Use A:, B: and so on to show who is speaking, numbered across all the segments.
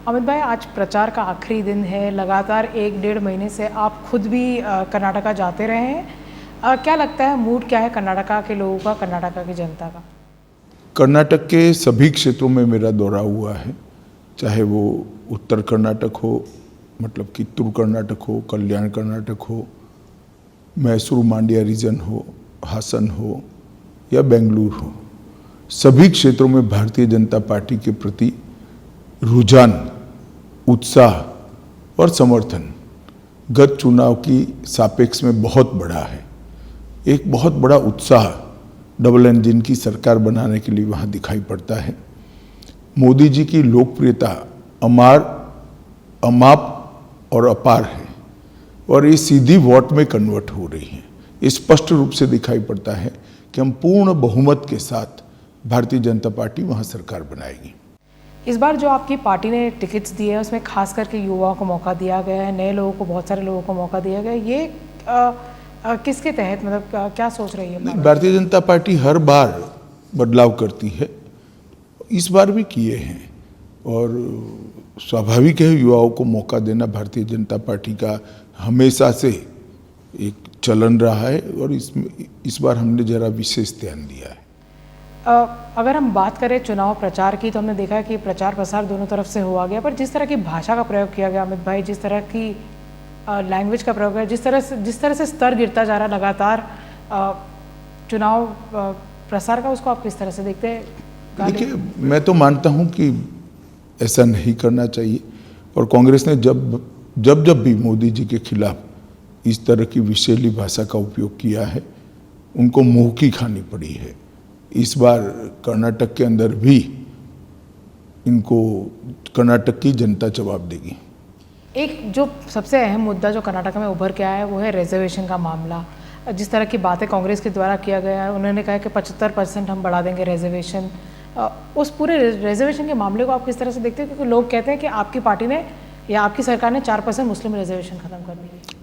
A: अमित भाई, आज प्रचार का आखिरी दिन है। लगातार 1-1.5 महीने से आप खुद भी कर्नाटका जाते रहे हैं। क्या लगता है, मूड क्या है कर्नाटका के लोगों का, कर्नाटका की जनता का?
B: कर्नाटक के सभी क्षेत्रों में मेरा दौरा हुआ है, चाहे वो उत्तर कर्नाटक हो, मतलब कित्तूर कर्नाटक हो, कल्याण कर्नाटक हो, मैसूर मांड्या रीजन हो, हासन हो या बेंगलुरु हो। सभी क्षेत्रों में भारतीय जनता पार्टी के प्रति रुझान, उत्साह और समर्थन गत चुनाव की सापेक्ष में बहुत बढ़ा है। एक बहुत बड़ा उत्साह डबल इंजन की सरकार बनाने के लिए वहाँ दिखाई पड़ता है। मोदी जी की लोकप्रियता अमाप और अपार है और ये सीधी वोट में कन्वर्ट हो रही है। ये स्पष्ट रूप से दिखाई पड़ता है कि हम पूर्ण बहुमत के साथ भारतीय जनता पार्टी वहाँ सरकार बनाएगी।
A: इस बार जो आपकी पार्टी ने टिकट्स दिए हैं उसमें खास करके युवाओं को मौका दिया गया है, नए लोगों को, बहुत सारे लोगों को मौका दिया गया है। ये किसके तहत, मतलब क्या सोच रही है?
B: भारतीय जनता पार्टी हर बार बदलाव करती है, इस बार भी किए हैं और स्वाभाविक है युवाओं को मौका देना भारतीय जनता पार्टी का हमेशा से एक चलन रहा है और इस बार हमने जरा विशेष ध्यान दिया है।
A: अगर हम बात करें चुनाव प्रचार की, तो हमने देखा है कि प्रचार प्रसार दोनों तरफ से हुआ गया, पर जिस तरह की भाषा का प्रयोग किया गया अमित भाई, जिस तरह की लैंग्वेज का प्रयोग है, जिस तरह से स्तर गिरता जा रहा है लगातार चुनाव प्रसार का, उसको आप किस तरह से देखते हैं?
B: देखिए, मैं तो मानता हूं कि ऐसा नहीं करना चाहिए और कांग्रेस ने जब भी मोदी जी के खिलाफ इस तरह की विषैली भाषा का उपयोग किया है, उनको मुंह की खानी पड़ी है। इस बार कर्नाटक के अंदर भी इनको कर्नाटक की जनता जवाब देगी।
A: एक जो सबसे अहम मुद्दा जो कर्नाटक में उभर के आया है वो है रिजर्वेशन का मामला। जिस तरह की बातें कांग्रेस के द्वारा किया गया है, उन्होंने कहा कि 75% हम बढ़ा देंगे रिजर्वेशन। उस पूरे रिजर्वेशन के मामले को आप किस तरह से देखते हैं? क्योंकि लोग कहते हैं कि आपकी पार्टी ने या आपकी सरकार ने 4% मुस्लिम रिजर्वेशन खत्म कर दी।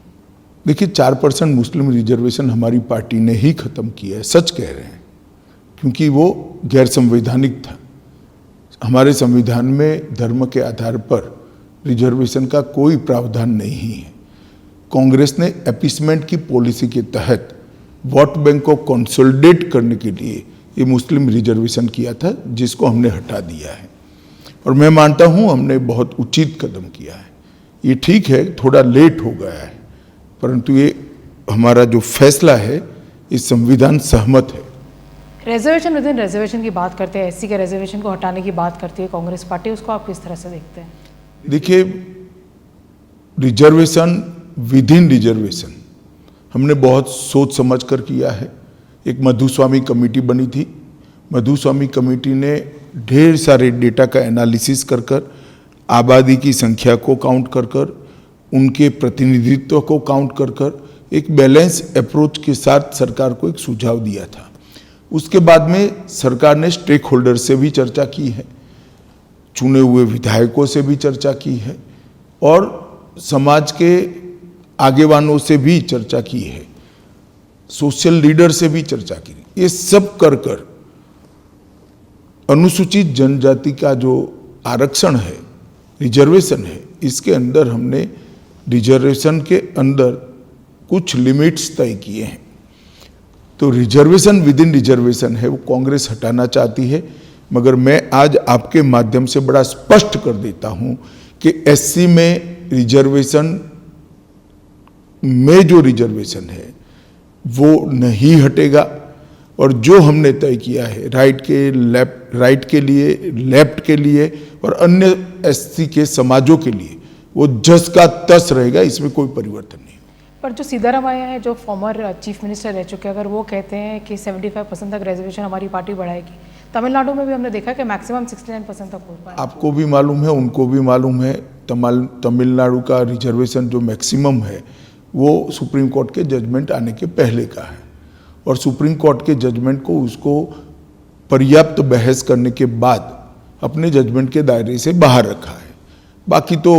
B: देखिए, 4% मुस्लिम रिजर्वेशन हमारी पार्टी ने ही खत्म किया है, सच कह रहे हैं, क्योंकि वो गैर संवैधानिक था। हमारे संविधान में धर्म के आधार पर रिजर्वेशन का कोई प्रावधान नहीं है। कांग्रेस ने अपीसमेंट की पॉलिसी के तहत वोट बैंक को कंसोलिडेट करने के लिए ये मुस्लिम रिजर्वेशन किया था, जिसको हमने हटा दिया है और मैं मानता हूँ हमने बहुत उचित कदम किया है। ये ठीक है, थोड़ा लेट हो गया है, परंतु ये हमारा जो फैसला है इस संविधान सहमत है।
A: रिजर्वेशन विद इन रिजर्वेशन की बात करते हैं, एससी के रिजर्वेशन को हटाने की बात करती है कांग्रेस पार्टी, उसको आप किस तरह से देखते हैं?
B: देखिए, रिजर्वेशन विद इन रिजर्वेशन हमने बहुत सोच समझ कर किया है। एक मधुस्वामी कमेटी बनी थी। मधुस्वामी कमेटी ने ढेर सारे डेटा का एनालिसिस कर आबादी की संख्या को काउंट कर उनके प्रतिनिधित्व को काउंट कर एक बैलेंस अप्रोच के साथ सरकार को एक सुझाव दिया था। उसके बाद में सरकार ने स्टेक होल्डर से भी चर्चा की है, चुने हुए विधायकों से भी चर्चा की है और समाज के आगेवानों से भी चर्चा की है, सोशल लीडर से भी चर्चा की। ये सब कर अनुसूचित जनजाति का जो आरक्षण है, रिजर्वेशन है, इसके अंदर हमने रिजर्वेशन के अंदर कुछ लिमिट्स तय किए हैं। तो रिजर्वेशन विद इन रिजर्वेशन है वो कांग्रेस हटाना चाहती है, मगर मैं आज आपके माध्यम से बड़ा स्पष्ट कर देता हूं कि एससी में रिजर्वेशन में जो रिजर्वेशन है वो नहीं हटेगा और जो हमने तय किया है राइट के लिए, लेफ्ट के लिए और अन्य एससी के समाजों के लिए, वो जस का तस रहेगा, इसमें कोई परिवर्तन नहीं।
A: पर जो सीतारामैया है, जो फॉर्मर चीफ मिनिस्टर रह चुके हैं, अगर वो कहते हैं कि 75% तक रिजर्वेशन हमारी पार्टी बढ़ाएगी, तमिलनाडु में भी हमने देखा कि मैक्सिमम 69% तक हो पाया।
B: आपको भी मालूम है, उनको भी मालूम है, तमिलनाडु का रिजर्वेशन जो मैक्सिमम है वो सुप्रीम कोर्ट के जजमेंट आने के पहले का है और सुप्रीम कोर्ट के जजमेंट को उसको पर्याप्त बहस करने के बाद अपने जजमेंट के दायरे से बाहर रखा है। बाकी तो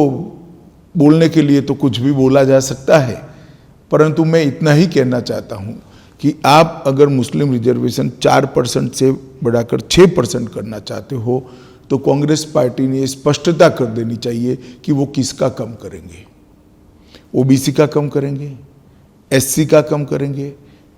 B: बोलने के लिए तो कुछ भी बोला जा सकता है, परंतु मैं इतना ही कहना चाहता हूं कि आप अगर मुस्लिम रिजर्वेशन 4% से बढ़ाकर 6% करना चाहते हो तो कांग्रेस पार्टी ने स्पष्टता कर देनी चाहिए कि वो किसका कम करेंगे। ओबीसी का कम करेंगे, एससी का कम करेंगे,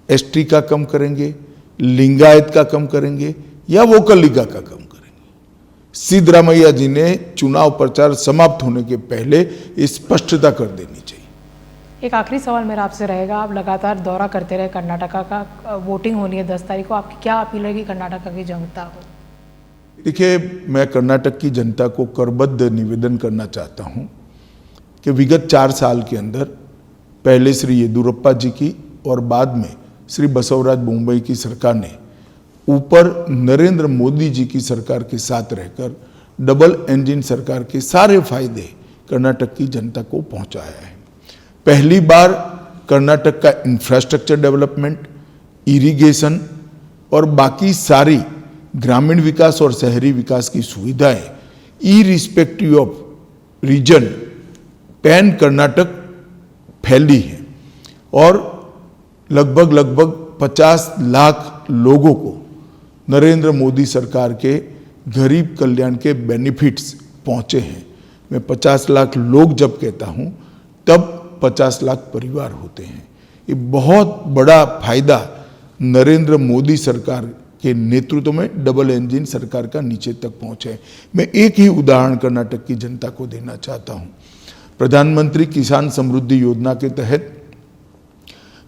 B: एसटी का कम करेंगे, लिंगायत का कम करेंगे या वोकलिका का कम करेंगे। सिद्धरामैया जी ने चुनाव प्रचार समाप्त होने के पहले स्पष्टता कर देनी चाहिए।
A: एक आखिरी सवाल मेरा आपसे रहेगा, आप लगातार दौरा करते रहे कर्नाटका का, वोटिंग होनी है 10 तारीख को, आपकी क्या अपील रहेगी कर्नाटका की जनता को?
B: देखिए, मैं कर्नाटक की जनता को करबद्ध निवेदन करना चाहता हूं कि विगत 4 साल के अंदर पहले श्री येदियुरप्पा जी की और बाद में श्री बसवराज बोम्मई की सरकार ने ऊपर नरेंद्र मोदी जी की सरकार के साथ रहकर डबल इंजन सरकार के सारे फायदे कर्नाटक की जनता को पहुंचाया है। पहली बार कर्नाटक का इंफ्रास्ट्रक्चर डेवलपमेंट, इरिगेशन और बाकी सारी ग्रामीण विकास और शहरी विकास की सुविधाएं irrespective of region pan Karnataka फैली है और लगभग 50 लाख लोगों को नरेंद्र मोदी सरकार के गरीब कल्याण के बेनिफिट्स पहुंचे हैं। मैं 50 लाख लोग जब कहता हूं तब 50 लाख परिवार होते हैं। ये बहुत बड़ा फायदा नरेंद्र मोदी सरकार के नेतृत्व में डबल इंजन सरकार का नीचे तक पहुंचा है। मैं एक ही उदाहरण कर्नाटक की जनता को देना चाहता हूं। प्रधानमंत्री किसान समृद्धि योजना के तहत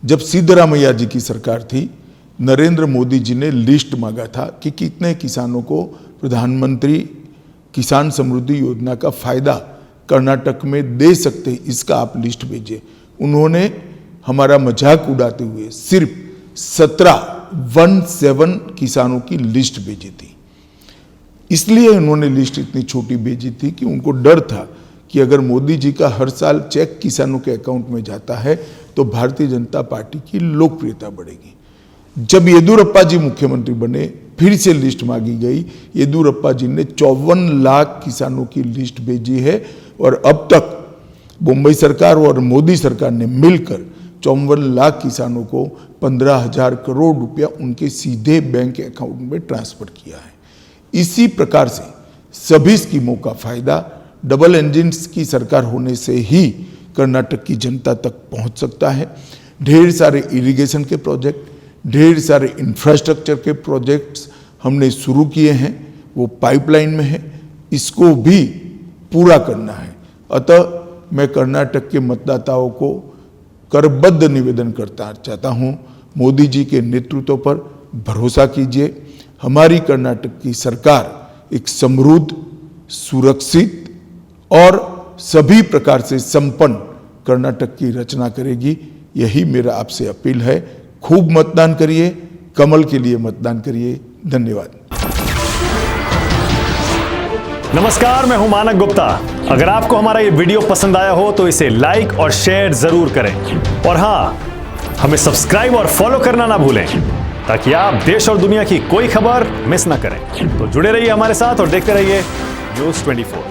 B: जब सिद्धरामैया जी की सरकार थी, नरेंद्र मोदी जी ने लिस्ट मांगा था कि कितने किसानों को प्रधानमंत्री किसान समृद्धि योजना का फायदा कर्नाटक में दे सकते, इसका आप लिस्ट भेजिए। उन्होंने हमारा मजाक उड़ाते हुए सिर्फ 17 किसानों की लिस्ट भेजी थी। इसलिए उन्होंने लिस्ट इतनी छोटी भेजी थी कि उनको डर था कि अगर मोदी जी का हर साल चेक किसानों के अकाउंट में जाता है तो भारतीय जनता पार्टी की लोकप्रियता बढ़ेगी। जब येदियुरप्पा जी मुख्यमंत्री बने, फिर से लिस्ट मांगी गई। येदियुरप्पा जी ने 54 लाख किसानों की लिस्ट भेजी है और अब तक मुंबई सरकार और मोदी सरकार ने मिलकर 54 लाख किसानों को 15,000 करोड़ रुपया उनके सीधे बैंक अकाउंट में ट्रांसफर किया है। इसी प्रकार से सभी स्कीमों का फायदा डबल इंजन की सरकार होने से ही कर्नाटक की जनता तक पहुंच सकता है। ढेर सारे इरिगेशन के प्रोजेक्ट, ढेर सारे इंफ्रास्ट्रक्चर के प्रोजेक्ट्स हमने शुरू किए हैं, वो पाइपलाइन में है, इसको भी पूरा करना है। अतः मैं कर्नाटक के मतदाताओं को करबद्ध निवेदन करता चाहता हूं, मोदी जी के नेतृत्व पर भरोसा कीजिए। हमारी कर्नाटक की सरकार एक समृद्ध, सुरक्षित और सभी प्रकार से संपन्न कर्नाटक की रचना करेगी। यही मेरा आपसे अपील है। खूब मतदान करिए, कमल के लिए मतदान करिए। धन्यवाद।
C: नमस्कार, मैं हूं मानक गुप्ता। अगर आपको हमारा ये वीडियो पसंद आया हो तो इसे लाइक और शेयर जरूर करें और हाँ, हमें सब्सक्राइब और फॉलो करना ना भूलें ताकि आप देश और दुनिया की कोई खबर मिस ना करें। तो जुड़े रहिए हमारे साथ और देखते रहिए न्यूज़ 24।